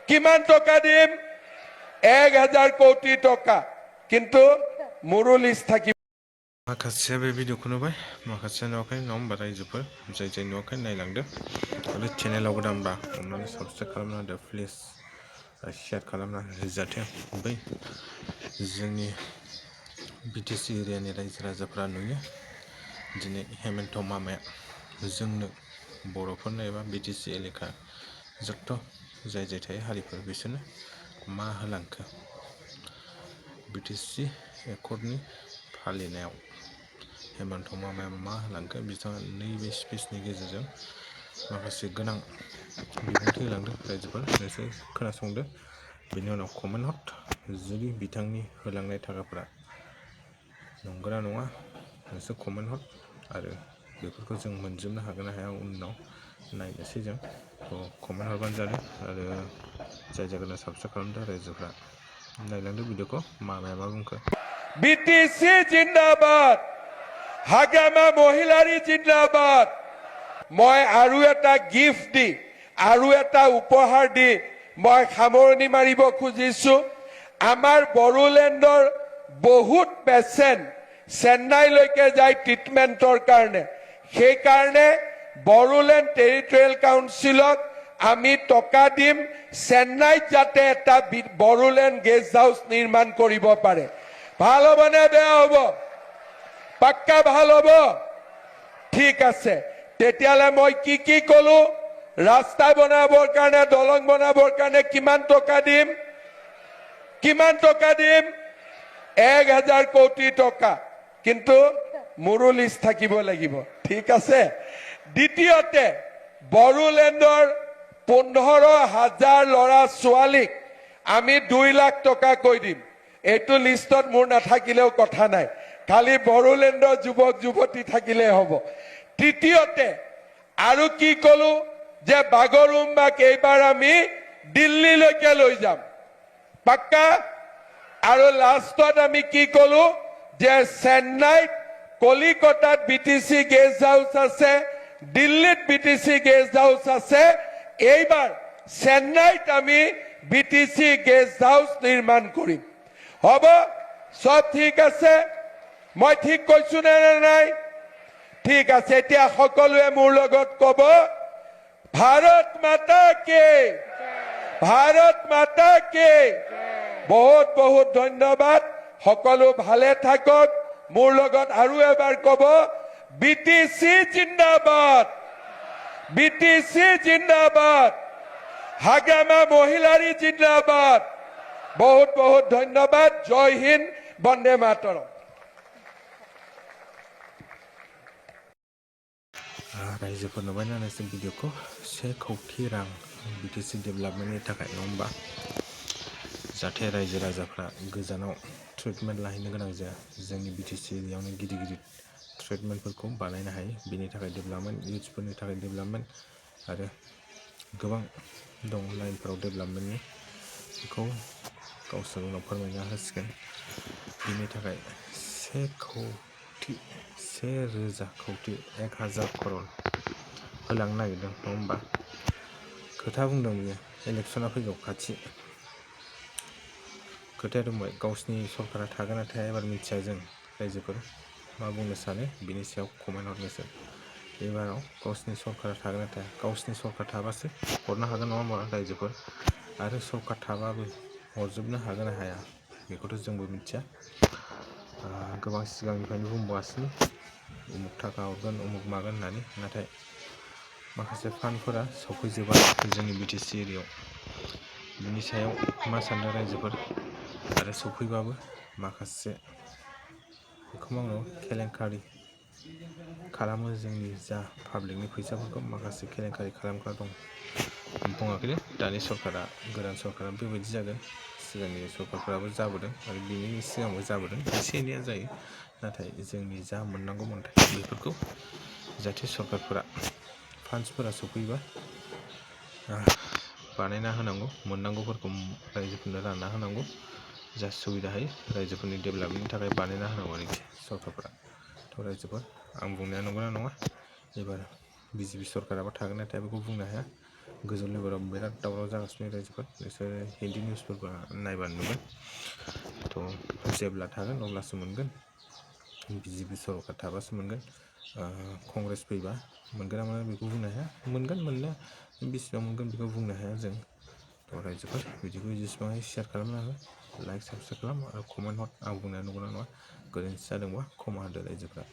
কিমান টকা দিম 1000 কোটি টাকা কিন্তু মোৰো লিষ্ট থাকিব माखासेया बे भिडिअखौ नुबाय माखासेया नुवाखै नङा होमबा रायजोफोर जाय जाय नुवाखै नायलांदो आरो चेनेलाव गोदानबा अननानै साबसक्राइब खालामना होदो प्लिज शेयार खालामना हो जाहाथे बै जोंनि बिटिसि एरियानि रायजो राजाफ्रा नुयो दिनै हेमन्त मामाया जोंनो बर'फोरनो एबा बिटिसि एलेखा जत्थ' जाय जाय थायो हारिफोर बिसोरनो मा होलांखो बिटिसि एकर्डनि फालिनायाव हेमन्त मामाया मा होलांखो बिथाङा नैबे स्पिचनि गेजेरजों माखासे गोनां बिबुंथि होलांदों रायजोफोर नोंसोर खोनासंदो बेनि उनाव कमेन्ट हर जुदि बिथांनि होलांनाय थाखाफोरा नंगौना नङा नोंसोर कमेन्ट हर आरो बेफोरखौ जों मोनजोबनो हागोन ना हाया उनाव नायनोसै जों कमेन्ट हरबानो जादों आरो जाय जायगायाव साबसक्राइब खालामदों रायजोफ्रा नायलांदो भिडिअखौ मामाया मा बुंखो বিটিসি জিন্দাবাদ হাগামা মহিলাৰী জিন্দাবাদ মই আৰু এটা গিফ্ট দি আৰু এটা উপহাৰ দি মই সামৰণি মাৰিব খুজিছো আমাৰ বড়োলেণ্ডৰ বহুত পেচেণ্ট চেন্নাইলৈকে যায় ট্ৰিটমেণ্টৰ কাৰণে সেই কাৰণে বড়োলেণ্ড টেৰিটৰিয়েল কাউন্সিলক আমি টকা দিম চেন্নাইত যাতে এটা বড়োলেণ্ড গেষ্ট হাউচ নিৰ্মাণ কৰিব পাৰে ভাল হ'ব নে বেয়া হ'ব পাক্কা ভাল হ'ব ঠিক আছে তেতিয়ালে মই কি কলো ৰাস্তা বনাবৰ কাৰণে দলং বনাবৰ কাৰণে কিমান টকা দিম 1000 কোটি টাকা কিন্তু মোৰো লিষ্ট থাকিব লাগিব ঠিক আছে দ্বিতীয়তে বড়োলেণ্ডৰ 15000 ল'ৰা ছোৱালীক আমি 2 লাখ টকা কৈ দিম এইটো লিষ্টত মোৰ নাথাকিলেও কথা নাই খালি বড়োলেণ্ডৰ যুৱক যুৱতী থাকিলে হ'ব তৃতীয়তে আৰু কি কলো যে বাগৰুম্বাক এইবাৰ আমি দিল্লীলৈকে লৈ যাম পাক্কা আৰু লাষ্টত আমি কি কলো যে চেন্নাইত কলিকতাত বিটিসি গেষ্ট হাউচ আছে দিল্লীত বিটিসি গেষ্ট হাউচ আছে এইবাৰ চেন্নাইত আমি বিটিসি গেষ্ট হাউচ নিৰ্মাণ কৰিম হ'ব সব ঠিক আছে মই ঠিক কৈছো নে নাই ঠিক আছে এতিয়া সকলোৱে মোৰ লগত ক'ব ভাৰত মাতা কে বহুত বহুত ধন্যবাদ সকলো ভালে থাকক মোৰ লগত আৰু এবাৰ ক'ব বিটিসি জিন্দাবাদ হাগামা মহিলাৰী জিন্দাবাদ बहुत बहुत धन्यवाद जय हिंद वंदे मातरम रायजोफोर नुबायना नोंसोर भिडिअखौ 1 कोटी रां बिटिसि डेभेलपमेन्टनि थाखाय नङा होमबा जाहाथे रायजो राजाफ्रा गोजानाव ट्रिटमेन्ट लाहैनो गोनां जाया जोंनि बिटिसि एरियायावनो गिदिर गिदिर ट्रिटमेन्टफोरखौ बानायनो हायो बेनि थाखाय डेभेलपमेन्ट इयुथ्सफोरनि थाखाय डेभेलपमेन्ट आरो गोबां दं लाइनफोराव डेभेलपमेन्टनि बेखौ गावसोर उनाव फोरमायना होसिगोन बिनि थाखाय 1,000 कोटी 1000 करोड़ होलांनो नागिरदों नङा होमबा खोथा बुंदों बियो इलेक्सना फैगौ खाथि खोथाया दंबाय गावसिनि सरकारा थागोन ना थाया एबार मिथिया जों रायजोफोर मा बुंनो सानो बिनि सायाव कमेन्ट हरनोसै एबाराव गावसिनि सरकारा थागोन ना थाया गावसिनि सरकार थाबासो हरनो हागोन नङा होमबा रायजोफोर आरो सरकार थाबाबो हरजोबनो हागोन ना हाया बेखौथ' जोंबो मिथिया गोबां सिगांनिफ्रायनो बुंबोगासिनो उमुक थाखा हरगोन उमुक मागोन होननानै नाथाय माखासे फान्डफोरा सफैजोबा जोंनि बिटिसि एरियायाव बिनि सायाव मा सानदों रायजोफोर आरो सफैबाबो माखासे बेखौ मावनो केलेंकारि खालामो जोंनि जा पाब्लिकनि फैसाफोरखौ माखासे केलेंकारि खालामग्रा दं बुङाखै दानि सरकारा गोदान सरकारा बेबायदि जागोन सिगांनि सरकारफोराबो जाबोदों आरो बिनि सिगांबो जाबोदों एसे एनैया जायो नाथाय जोंनि जा मोननांगौ मोन्थाय बेफोरखौ जाहाथे सरकारफोरा फान्डसफोरा सफैबा बानायना होनांगौ मोननांगौफोरखौ रायजोफोरनो रानना होनांगौ जा सुबिदा हायो रायजोफोरनि डेभेलपमेन्टनि थाखाय बानायना होनांगौ आरोखि सरकारफोरा थ' रायजोफोर आं बुंनाया नंगौना नङा एबार बिजेपि सरकाराबो थागोन ना थाया बेखौ बुंनो हाया गोजौ लेभेलाव बिराद दावराव जागासिनो रायजोफोर बिसोरो हिन्दी निउसफोरबो नायबानो नुगोन थ' जेब्ला थागोन अब्लासो मोनगोन बिजेपि सरकार थाबासो मोनगोन कंग्रेस फैबा मोनगोन ना मोना बेखौ बुंनो हाया मोनगोन मोननो बेसेबां मोनगोन बेखौ बुंनो हाया जों थ' रायजोफोर भिडिअखौ जेसेबां हायो शेयार खालामनो हागोन लाइक साबसक्राइब खालाम आरो कमेन्ट हर आं बुंनाया नंगौना नङा गोरोन्थि जादोंबा क्षमा होदो रायजोफ्रा